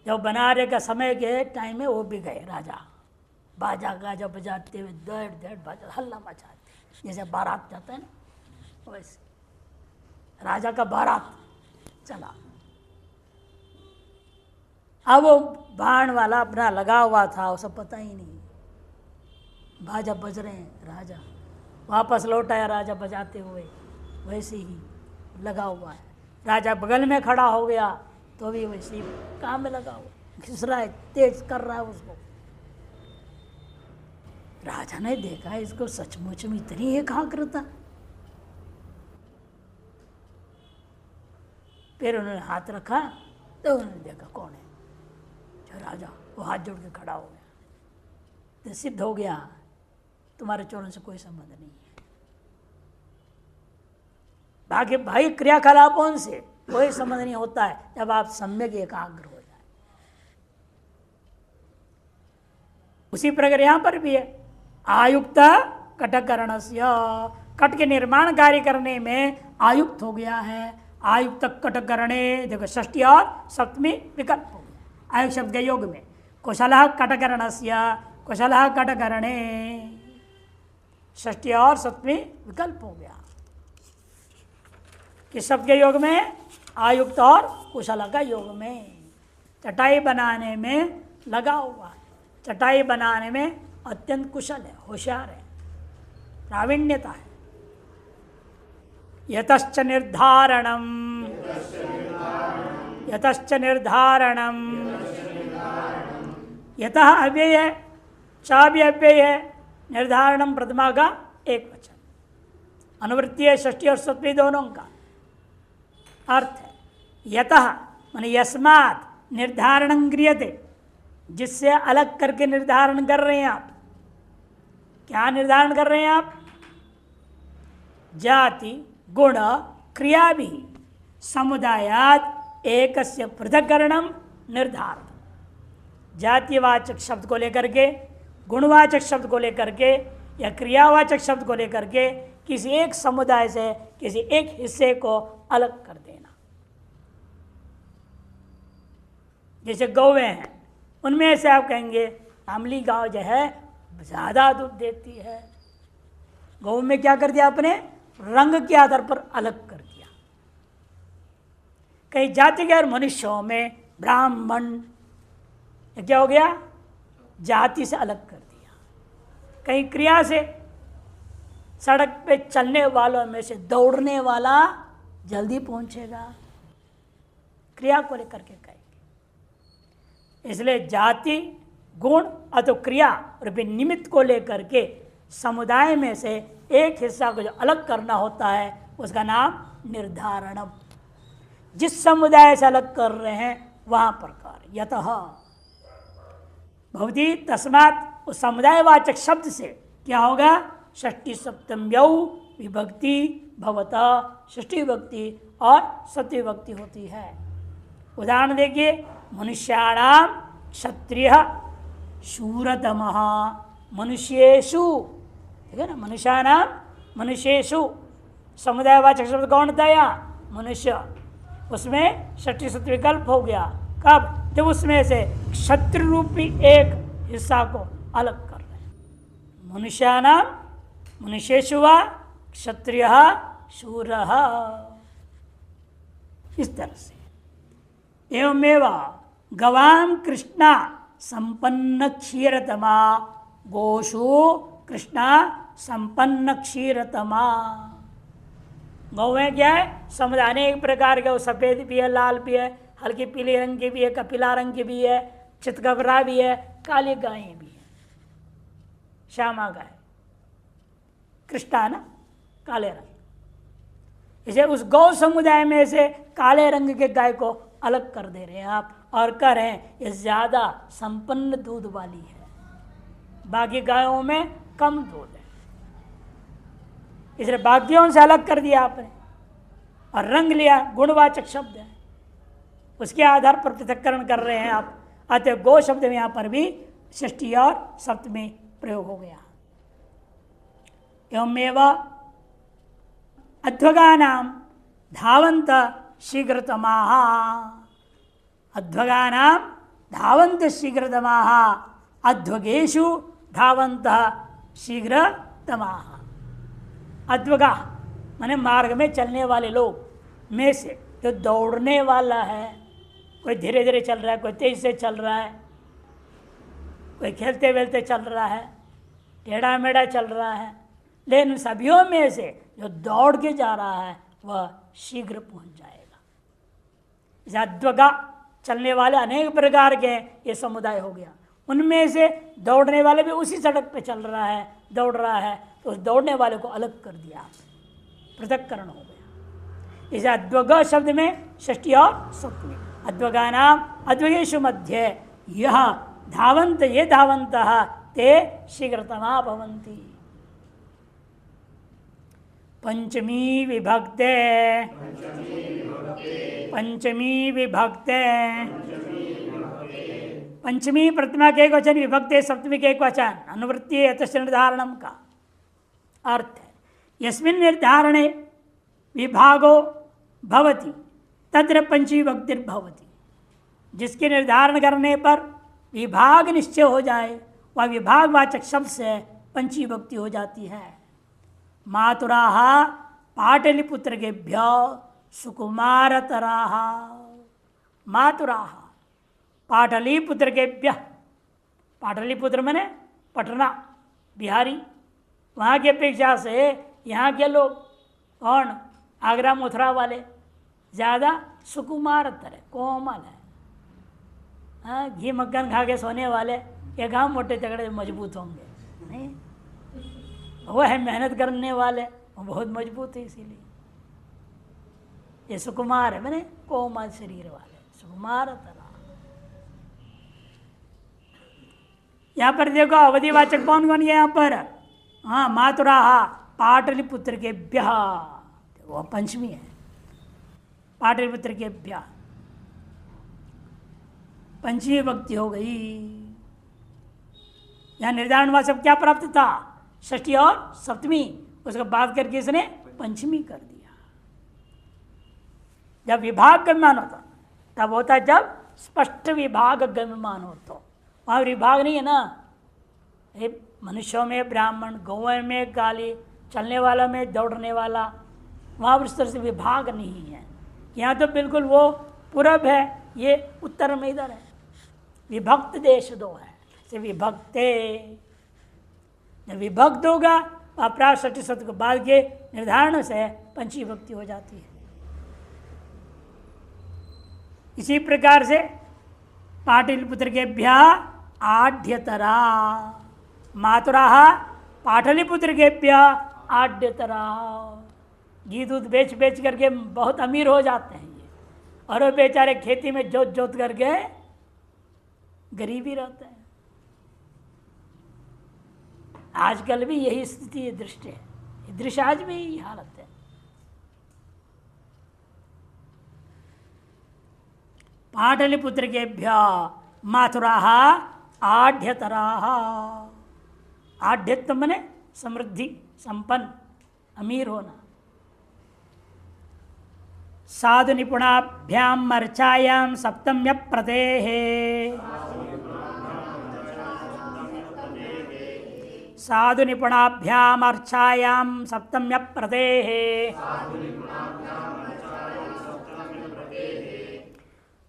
जब बनाने का समय के टाइम में वो भी गए राजा, बाजा गाजा बजाते हुए दौड़ दौड़ बाजा हल्ला मचाते, जैसे बारात जाता है ना वैसे राजा का बारात चला। अब वो बाण वाला अपना लगा हुआ था, उसे पता ही नहीं, बाजा बज रहे हैं, राजा वापस लौट आया राजा बजाते हुए, वैसे ही लगा हुआ है। राजा बगल में खड़ा हो गया तो भी वैसे ही काम में लगा हुआ, घिस रहा है, तेज कर रहा है उसको। राजा ने देखा इसको सचमुच में इतनी एकाग्रता। फिर उन्होंने हाथ रखा तो उन्होंने देखा कौन है, जो राजा, वो हाथ जोड़ के खड़ा हो गया। तो सिद्ध हो गया तुम्हारे चोरों से कोई संबंध नहीं है, बाकी भाई क्रियाकलापों से कोई संबंध नहीं होता है जब आप सम्यक एकाग्र हो जाए। उसी प्रकार यहां पर भी है, आयुक्त कटकरणस्य, कट के निर्माण कार्य करने में आयुक्त हो गया है। आयुक्त कटकरणे, देखो षष्ठी और सप्तमी विकल्प हो गया आयुक्त शब्द के योग में। कुशलः कटकरणस्य, कुशलः कटकरणे, षष्ठी और सप्तमी विकल्प हो गया। किस शब्द के योग में? आयुक्त और कुशल का योग में। चटाई बनाने में लगा हुआ है, चटाई बनाने में अत्यंत कुशल है, होशियार है, प्रावीण्यता है। यतश्च निर्धारणम, यतश्च निर्धारणम, यतः अव्यय है, च भी अव्यय है, निर्धारणम प्रथमा का एक वचन, अनुवृत्ति है षष्ठी और सप्तमी दोनों का अर्थ है। यतः माने यस्मात् निर्धारणं क्रियते, जिससे अलग करके निर्धारण कर रहे हैं आप। क्या निर्धारण कर रहे हैं आप? जाति गुण क्रिया भी समुदायात एकस्य पृथक्करणं निर्धारण। जातिवाचक शब्द को लेकर के, गुणवाचक शब्द को लेकर के या क्रियावाचक शब्द को लेकर के किसी एक समुदाय से किसी एक हिस्से को अलग कर देना। जैसे गौवें हैं, उनमें से आप कहेंगे अमली गांव जो है ज़्यादा दूध देती है। गौ में क्या कर दिया आपने? रंग के आधार पर अलग कर दिया। कई जाति के और मनुष्यों में ब्राह्मण क्या हो गया? जाति से अलग कर दिया। कहीं क्रिया से, सड़क पे चलने वालों में से दौड़ने वाला जल्दी पहुंचेगा, क्रिया को लेकर के कहेंगे। इसलिए जाति गुण अथवा क्रिया और निमित्त को लेकर के समुदाय में से एक हिस्सा को जो अलग करना होता है उसका नाम निर्धारणम। जिस समुदाय से अलग कर रहे हैं वहां प्रकार यतः भवती, तस्मात् उस समुदायवाचक शब्द से क्या होगा? षष्ठी सप्तम्यौ विभक्ति भवता, षष्ठी विभक्ति और सप्तमी विभक्ति होती है। उदाहरण देखिए, मनुष्याणाम क्षत्रिय शूरतमः, मनुष्येषु ठीक है ना। मनुष्यानाम मनुष्येषु समुदायवाचक शब्द कौन था यहाँ? मनुष्य। उसमें षष्ठी सप्तमी विकल्प हो गया। कब? जब उसमें से क्षत्र रूपी एक हिस्सा को अलग कर रहे हैं। मनुष्यानाम मनुष्येषु वा क्षत्रिय शूर, इस तरह से। एवमेव गवाम कृष्णा संपन्न क्षीरतमा, गोषु कृष्णा संपन्न क्षीरतमा। गौएं क्या है? समुदाय अनेक प्रकार के, सफेद भी है, लाल भी है, हल्की पीले रंग की भी है, कपिला रंग की भी है, चितकबरा भी है, काली गायें भी है, श्यामा गाय, कृष्णा ना काले रंग। इसे उस गौ समुदाय में से काले रंग के गाय को अलग कर दे रहे हैं आप, और कह रहे हैं ये ज्यादा संपन्न दूध वाली है, बाकी गायों में कम दूध है, इसलिए बाकियों से अलग कर दिया आपने। और रंग लिया, गुणवाचक शब्द है, उसके आधार पर पृथक्करण कर रहे हैं आप। अतः गो शब्द में यहां पर भी षष्ठी और सप्तमी प्रयोग हो गया। एवमेव अध्वगानाम धावंत शीघ्रतमाः, अध्वगानाम धावंत शीघ्रतमाः, अध्वगेषु धावंत शीघ्रतमाः। अध्वगा माने मार्ग में चलने वाले लोग में से जो दौड़ने वाला है, कोई धीरे धीरे चल रहा है, कोई तेज से चल रहा है, कोई खेलते वेलते चल रहा है, टेढ़ा मेढ़ा चल रहा है, लेकिन सभियों में से जो दौड़ के जा रहा है वह शीघ्र पहुंच जाएगा। इसे अध्वगा चलने वाले अनेक प्रकार के ये समुदाय हो गया, उनमें से दौड़ने वाले भी उसी सड़क पे चल रहा है, दौड़ रहा है, तो उस दौड़ने वाले को अलग कर दिया, पृथक्करण हो गया। इसे अध्वग शब्द में षष्ठी और सप्तमी। अध्वगानाम अध्वगेषु मध्य यह धावंत, ये धावंतः ते शीघ्रतमा भवन्ति। पंचमी विभक्ते, पंचमी विभक्ते, पंचमी प्रतिमा के एक वचन, विभक्ते सप्तमी के एक वचन, अनुवृत्ति यतश्च निर्धारणम का अर्थ है यस्मिन् निर्धारणे विभागो भवति तत्र पंचमी विभक्तिर्भवति। जिसके निर्धारण करने पर विभाग निश्चय हो जाए वह विभागवाचक शब्द से पंचमी विभक्ति हो जाती है। मातुराः पाटलिपुत्रकेभ्यो सुकुमारतराः, मातुराः पाटलिपुत्रकेभ्य, पाटलिपुत्र माने पटना बिहारी, वहाँ की अपेक्षा से यहाँ के लोग कौन? आगरा मथुरा वाले ज़्यादा सुकुमारतर है, कोमल है। हाँ, घी मक्खन खा के सोने वाले ये कहाँ मोटे तगड़े मजबूत होंगे? नहीं, वो है मेहनत करने वाले, वो बहुत मजबूत है, इसीलिए ये सुकुमार है, मैंने कोमल शरीर वाले, सुकुमारतर। यहाँ पर देखो अवधिवाचक कौन कौन है यहाँ पर? हाँ, मातुराः पाटलिपुत्रकेभ्यः, वो पंचमी है, पाटलिपुत्रकेभ्यः पंचमी विभक्ति हो गई। यहाँ निर्धारण वाचक क्या प्राप्त था? षष्ठी और सप्तमी, उसको बात करके इसने पंचमी कर दिया। जब विभाग गम्यमान होता तब होता जब स्पष्ट विभाग गम्यमान हो, तो वहाँ विभाग नहीं है ना। मनुष्यों में ब्राह्मण, गौएं में गाली, चलने वाला में दौड़ने वाला, वहाँ उस तरह से विभाग नहीं है। यहाँ तो बिल्कुल वो पूरब है, ये उत्तर में इधर है, विभक्त देश दो है, से विभक्ते। जब विभक्त होगा अपराध षष्ठी सप्तमी के बाद के निर्धारण से पंचमी विभक्ति हो जाती है। इसी प्रकार से पाटलिपुत्रकेभ्यः आढ्यतरा, मातुराः पाटलिपुत्रकेभ्यः आढ्यतरा। घी दूध बेच बेच करके बहुत अमीर हो जाते हैं ये, और वो बेचारे खेती में जोत जोत करके गरीबी रहते हैं। आजकल भी यही स्थिति, ये दृष्टि है, ये दृश्य आज भी यही हालत है। पाटलिपुत्रकेभ्यः मातुराः आढ्यतराः, आढ्यत्व मने समृद्धि, संपन्न, अमीर होना। साधु निपुणाभ्याम अर्चायाम सप्तम्य प्रदेः, साधु निपुणाभ्याम अर्चायाम सप्तम्य प्रदेः,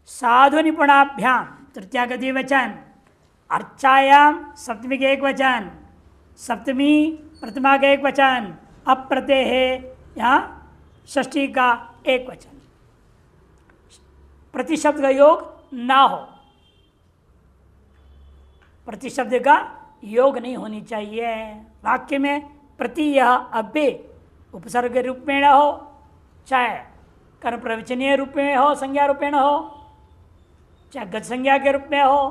साधु निपुणाभ्याम तृतीया का द्विवचन, अर्चायाम सप्तमी का एक वचन, सप्तमी प्रथमा का एक वचन, अप्रत्यय है यहाँ षष्ठी का एक वचन। प्रतिशब्द का योग ना हो, प्रतिशब्द का योग नहीं होनी चाहिए। वाक्य में प्रति यह अव्यय उपसर्ग के रूप में न हो, चाहे कर्म प्रवचनीय रूप में हो, संज्ञा रूपेण हो, चाहे गत संज्ञा के रूप में हो,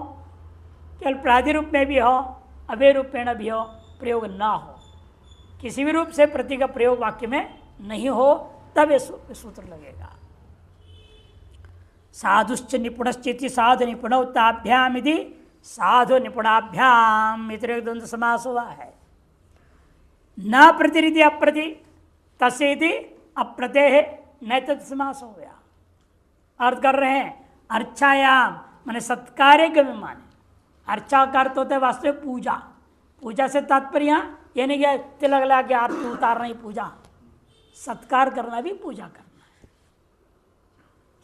केवल प्रादि रूप में भी हो, अव्यय रूपेण भी हो, प्रयोग ना हो। किसी भी रूप से प्रति का प्रयोग वाक्य में नहीं हो, तब ये सूत्र लगेगा। साधुश्च निपुणश्चेति साधु निपुणौताभ्याम यदि साधु निपुणाभ्याम इतर द्वंद्व समास हुआ है। न प्रतिरिति अप्रति तस्येति अप्रत्यय न तत् समास हो गया। अर्थ कर रहे हैं अर्चायाम माने सत्कार्य के माने, अर्चा का अर्थ होता है वास्तविक पूजा। पूजा से तात्पर्य ये नहीं कि तिलक लगा के आरती उतारना ही पूजा, सत्कार करना भी पूजा करना है,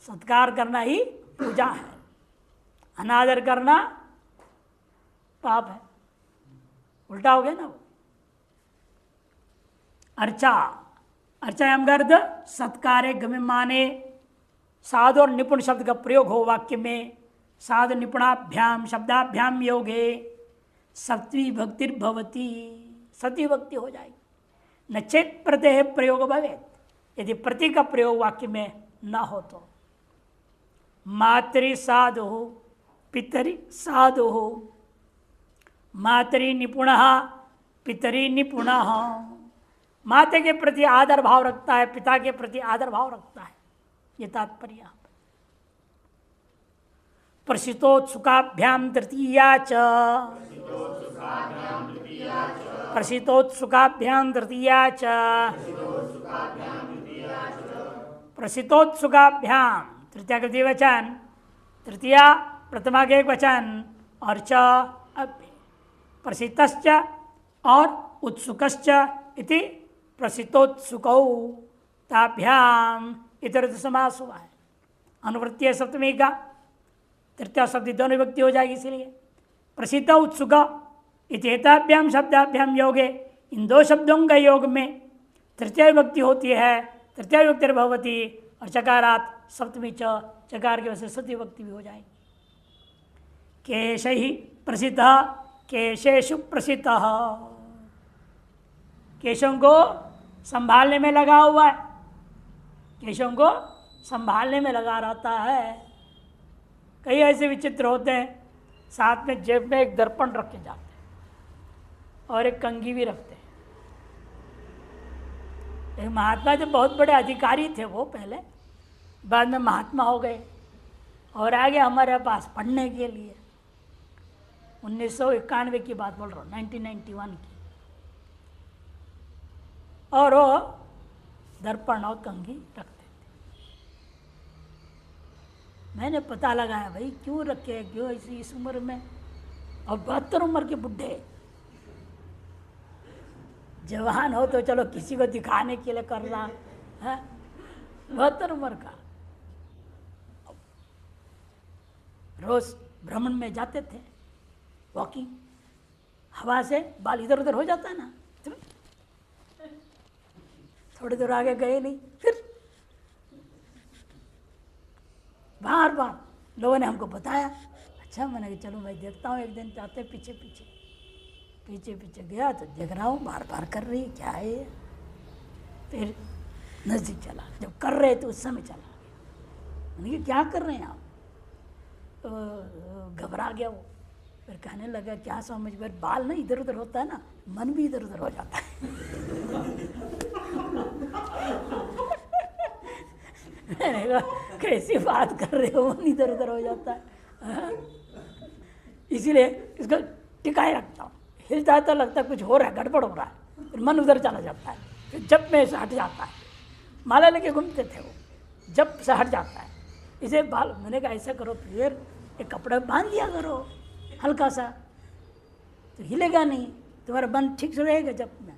सत्कार करना ही पूजा है। अनादर करना पाप है, उल्टा हो गया ना वो। अर्चा, अर्चायाम का अर्थ सत्कार्य गम्य माने, साधु और निपुण शब्द का प्रयोग हो वाक्य में। साधु निपुणाभ्याम शब्दाभ्याम योगे सप्तमी भक्तिर्भवती, सती भक्ति हो जाएगी। न चेत प्रत्यय प्रयोग भवेत, यदि प्रति का प्रयोग वाक्य में न हो तो। मातरि साधु पितरि साधु, मातरि निपुणः पितरि निपुणः। माता के प्रति आदर भाव रखता है, पिता के प्रति आदर भाव रखता है, ये तात्पर्य यहाँ पर। प्रसितोत्सुकाभ्याम तृतीया च, प्रसितोत्सुकाभ्याम तृतीया च, प्रसितोत्सुकाभ्याम तृतीया का द्विवचन, तृतीया प्रथमा के एक वचन, और च अव्यय। प्रसितश्च और उत्सुकश्च इति प्रसितोत्सुकौ ताभ्याम इतर समास हुआ है। अनुवृत्ति है सप्तमी का, तृतीया शब्द दोनों विभक्ति हो जाएगी। इसलिए प्रसिद्ध उत्सुक इतेताभ्याम शब्दाभ्याम योगे, इन दो शब्दों का योग में तृतीया विभक्ति होती है, तृतीया विभक्ति भवती, और चकारात सप्तमी च, चकार की वजह से सती विभक्ति भी हो जाएगी। केश ही प्रसिद्ध, केशेषु प्रसिद्ध, केशों को संभालने में लगा हुआ है, केशों को संभालने में लगा रहता है। कई ऐसे विचित्र होते हैं, साथ में जेब में एक दर्पण रख के जाते हैं और एक कंघी भी रखते हैं। एक महात्मा जो बहुत बड़े अधिकारी थे वो पहले, बाद में महात्मा हो गए और आ गए हमारे पास पढ़ने के लिए। 1991 की बात बोल रहा हूँ, 1991 की। और वो दर्पण और कंघी रखते थे। मैंने पता लगाया भाई क्यों रखे, क्यों ऐसी इस उम्र में, और 72 उम्र के बुढ़े। जवान हो तो चलो किसी को दिखाने के लिए कर रहा है, 72 उम्र का। रोज भ्रमण में जाते थे, वॉकिंग, हवा से बाल इधर उधर हो जाता है ना, थोड़ी दूर आगे गए नहीं, फिर बार बार लोगों ने हमको बताया। अच्छा मैंने कहा चलो मैं देखता हूँ, एक दिन जाते पीछे पीछे पीछे पीछे गया तो देख रहा हूँ बार बार कर रही है, क्या है ये। फिर नज़दीक चला, जब कर रहे तो उस समय चला गया। मैंने कहा क्या कर रहे हैं आप, तो घबरा गया वो। फिर कहने लगा क्या समझ, फिर बाल ना इधर उधर होता है ना, मन भी इधर उधर हो जाता है। मैंने कहा कैसी बात कर रहे हो, मन इधर उधर हो जाता है। इसीलिए इसको टिकाए रखता हूँ, हिलता है तो लगता है कुछ हो रहा है, गड़बड़ हो रहा है। फिर मन उधर चला जाता है, फिर जब में से हट जाता है। माला लेके घूमते थे वो, जब से हट जाता है। इसे बाल, मैंने कहा ऐसा करो, फिर एक कपड़ा बांध दिया करो हल्का सा, तो हिलेगा नहीं, तुम्हारा मन ठीक से रहेगा जब में।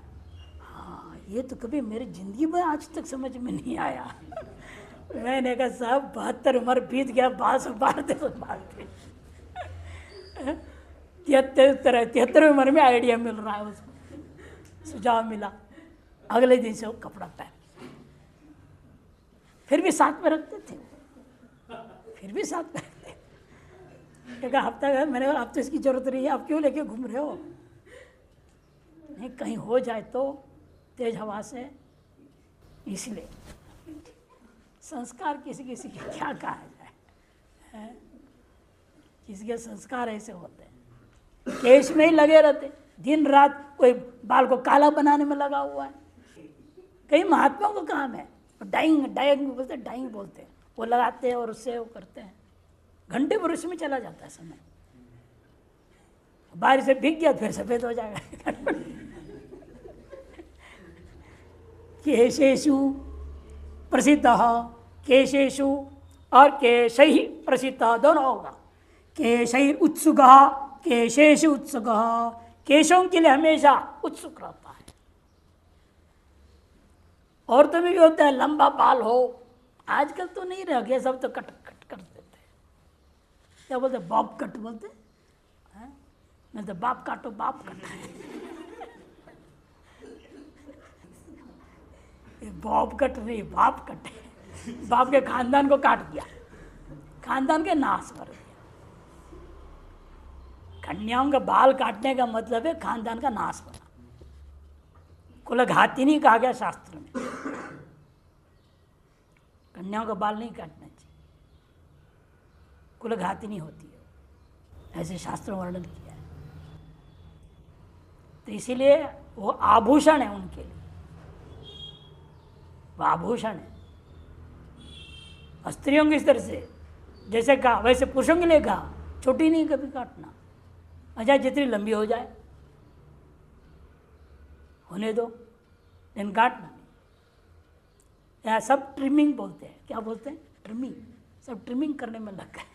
हाँ, ये तो कभी मेरी ज़िंदगी में आज तक समझ में नहीं आया। मैंने कहा साहब 72 उम्र बीत गया, बाल सब बांधते तो बांधते। 73 उम्र में आइडिया मिल रहा है उसको, सुझाव मिला। अगले दिन से वो कपड़ा पहन, फिर भी साथ में रखते थे, फिर भी साथ में रखते। एक हफ्ता गया, मैंने कहा अब तो इसकी जरूरत नहीं है, आप क्यों लेके घूम रहे हो? नहीं, कहीं हो जाए तो तेज हवा से। इसलिए संस्कार किसी किसी के क्या कहा जाए, किसी के संस्कार ऐसे होते हैं, केस में ही लगे रहते दिन रात। कोई बाल को काला बनाने में लगा हुआ है। कई महात्माओं का काम है, डाइंग बोलते हैं, डाइंग बोलते हैं, वो लगाते हैं और उससे वो करते हैं, घंटे भर उसमें चला जाता है समय। बारिश से भीग गया फिर सफेद हो जाएगा। केशेषु प्रसिद्ध, केशेषु और केशै प्रसिद्ध दोनों होगा। केशै उत्सुक, केशेषु उत्सुक, केशों के लिए हमेशा उत्सुक रहता है। औरतों में भी होता है, लंबा बाल हो, आजकल तो नहीं रह गया, सब तो कट कट कर देते हैं। क्या बोलते, बॉब कट बोलते हैं, नहीं तो बाप काटो, बाप कट है। बॉब कट नहीं, बाप कट है। बाप के खानदान को काट दिया, खानदान के नाश कर दिया। कन्याओं का बाल काटने का मतलब है खानदान का नाश करना। कुलघातिनी कहा गया शास्त्र में, कन्याओं का बाल नहीं काटना चाहिए, कुलघातिनी होती है, ऐसे शास्त्रों में वर्णन किया है। तो इसीलिए वो आभूषण है उनके लिए, वो आभूषण है। स्त्रियों की इस तरह से जैसे कहा वैसे पुरुषों के लिए कहा, छोटी नहीं कभी काटना, अच्छा जितनी लंबी हो जाए होने दो, लेकिन काटना नहीं। या सब ट्रिमिंग बोलते हैं, क्या बोलते हैं, ट्रिमिंग, सब ट्रिमिंग करने में लग गए।